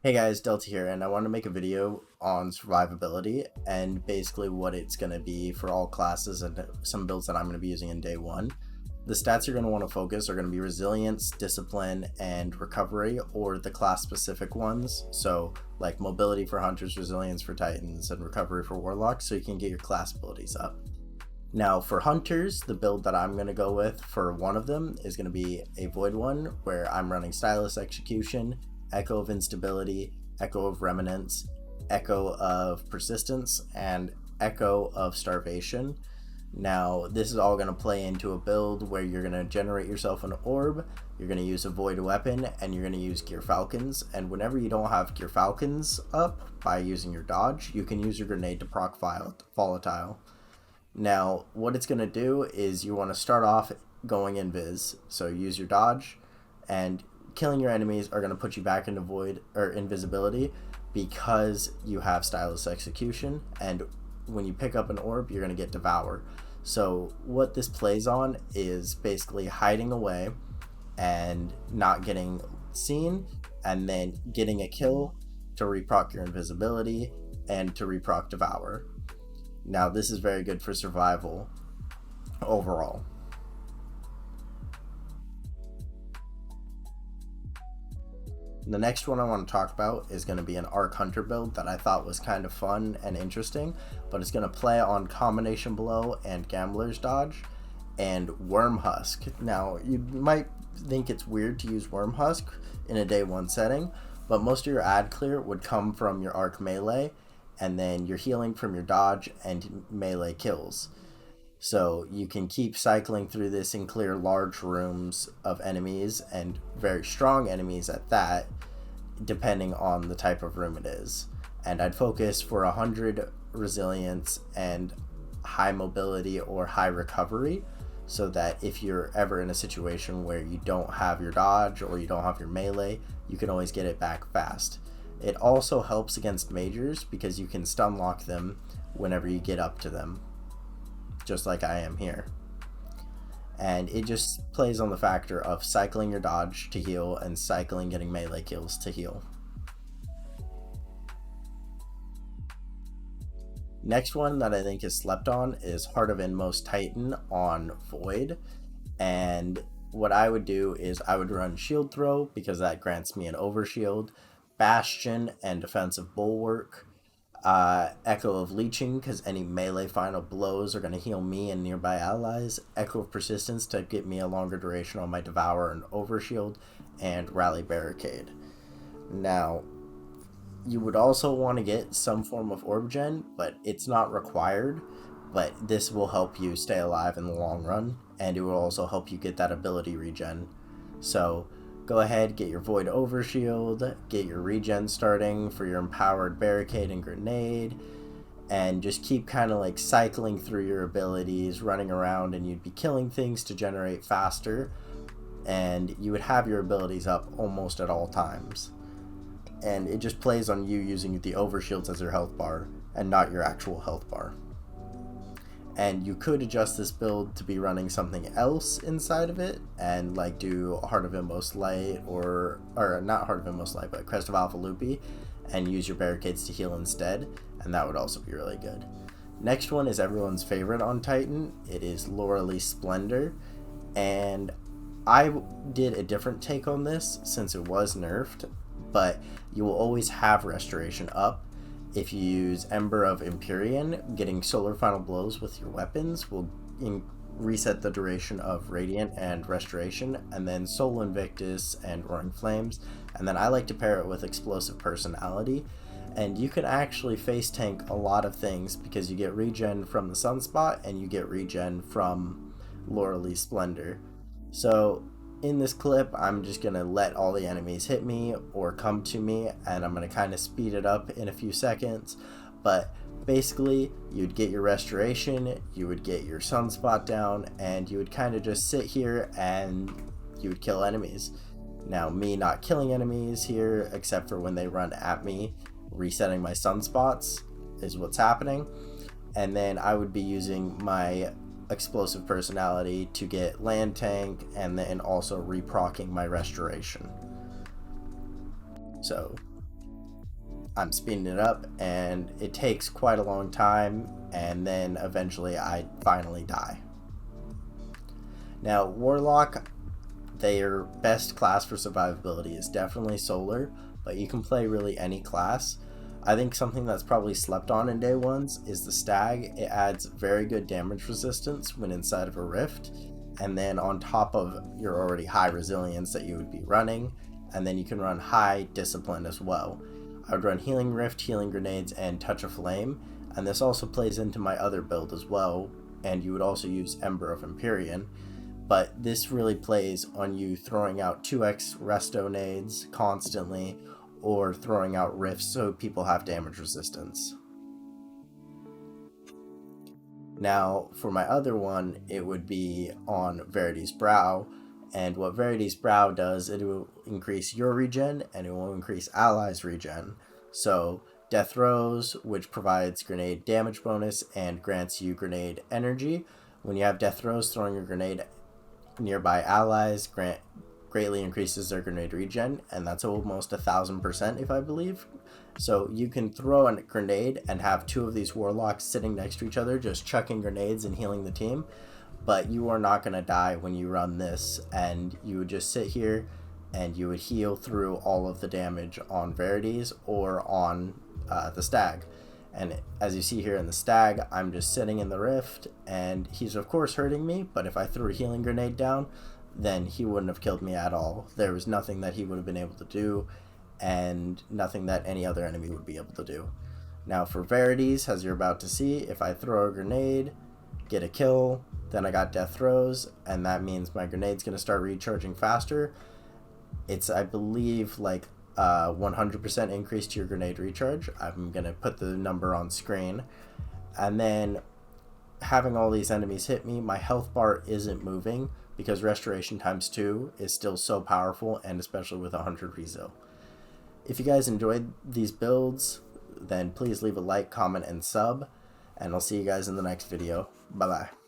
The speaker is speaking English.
Hey guys, Delta here, and I want to make a video on survivability and basically what it's going to be for all classes and some builds that I'm going to be using in day one. The stats you're going to want to focus are going to be resilience, discipline, and recovery, or the class specific ones. So like mobility for hunters, resilience for titans, and recovery for warlocks, so you can get your class abilities up. Now for hunters, the build that I'm going to go with for one of them is going to be a void one, where I'm running stylus execution, echo of instability, echo of remnants, echo of persistence, and echo of starvation. Now this is all going to play into a build where you're going to generate yourself an orb, you're going to use a void weapon, and you're going to use gear falcons. And whenever you don't have gear falcons up by using your dodge, you can use your grenade to proc volatile. Now, what it's going to do is you want to start off going invis. So use your dodge, and killing your enemies are going to put you back into void or invisibility because you have stylus execution. And when you pick up an orb, you're going to get devour. So what this plays on is basically hiding away and not getting seen, and then getting a kill to reproc your invisibility and to reproc devour. Now this is very good for survival overall. The next one I want to talk about is going to be an Arc Hunter build that I thought was kind of fun and interesting, but it's going to play on Combination Blow and Gambler's Dodge and WORMHUSK. Now you might think it's weird to use WORMHUSK in a day one setting, but most of your ad clear would come from your Arc melee, and then you're healing from your dodge and melee kills. So you can keep cycling through this and clear large rooms of enemies, and very strong enemies at that, depending on the type of room it is. And I'd focus for 100 resilience and high mobility or high recovery, so that if you're ever in a situation where you don't have your dodge or you don't have your melee, you can always get it back fast. It also helps against majors because you can stun lock them whenever you get up to them, just like I am here. And it just plays on the factor of cycling your dodge to heal and cycling getting melee kills to heal. Next one that I think is slept on is Heart of Inmost Titan on Void. And what I would do is I would run Shield Throw because that grants me an overshield, Bastion and Defensive Bulwark, Echo of Leeching because any melee final blows are going to heal me and nearby allies, Echo of Persistence to get me a longer duration on my Devour and Overshield, and Rally Barricade. Now, you would also want to get some form of Orb Gen, but it's not required, but this will help you stay alive in the long run, and it will also help you get that ability regen. So go ahead, get your Void Overshield, get your regen starting for your Empowered Barricade and Grenade, and just keep kind of like cycling through your abilities, running around, and you'd be killing things to generate faster, and you would have your abilities up almost at all times. And it just plays on you using the Overshields as your health bar and not your actual health bar. And you could adjust this build to be running something else inside of it, and like do Heart of Inmost Light, or not Heart of Inmost Light, but Crest of Alpha Loopy, and use your barricades to heal instead, and that would also be really good. Next one is everyone's favorite on Titan. It is Loreley Splendor, and I did a different take on this since it was nerfed, but you will always have restoration up. If you use Ember of Empyrean, getting solar final blows with your weapons will reset the duration of Radiant and Restoration, and then Soul Invictus and Roaring Flames, and then I like to pair it with Explosive Personality. And you can actually face tank a lot of things because you get regen from the Sunspot and you get regen from Loreley Splendor. So in this clip, I'm just going to let all the enemies hit me or come to me, and I'm going to kind of speed it up in a few seconds. But basically, you'd get your restoration, you would get your sunspot down, and you would kind of just sit here and you would kill enemies. Now, me not killing enemies here, except for when they run at me, resetting my sunspots is what's happening. And then I would be using my Explosive Personality to get land tank, and then also reprocking my restoration. So I'm speeding it up, and it takes quite a long time, and then eventually I finally die. Now, Warlock, their best class for survivability is definitely Solar, but you can play really any class. I think something that's probably slept on in day ones is the Stag. It adds very good damage resistance when inside of a rift, and then on top of your already high resilience that you would be running, and then you can run high discipline as well. I would run healing rift, healing grenades, and touch of flame, and this also plays into my other build as well, and you would also use Ember of Empyrean, but this really plays on you throwing out 2x resto nades constantly, or throwing out rifts so people have damage resistance. Now, for my other one, it would be on Verity's Brow, and what Verity's Brow does, it will increase your regen, and it will increase allies' regen. So, Death Throws, which provides grenade damage bonus and grants you grenade energy. When you have Death Throws, throwing a grenade nearby allies greatly increases their grenade regen, and that's almost 1000% if I believe. So you can throw a grenade and have two of these warlocks sitting next to each other just chucking grenades and healing the team, but you are not going to die when you run this, and you would just sit here and you would heal through all of the damage on Verity's or on the Stag. And as you see here in the Stag, I'm just sitting in the rift, and he's of course hurting me, but if I threw a healing grenade down, then he wouldn't have killed me at all. There was nothing that he would have been able to do, and nothing that any other enemy would be able to do. Now for Verity's, as you're about to see, if I throw a grenade, get a kill, then I got Death Throws, and that means my grenade's going to start recharging faster. It's, I believe, like 100% increase to your grenade recharge. I'm going to put the number on screen. And then having all these enemies hit me, my health bar isn't moving because Restoration times 2 is still so powerful, and especially with 100 resil. If you guys enjoyed these builds, then please leave a like, comment, and sub, and I'll see you guys in the next video. Bye bye.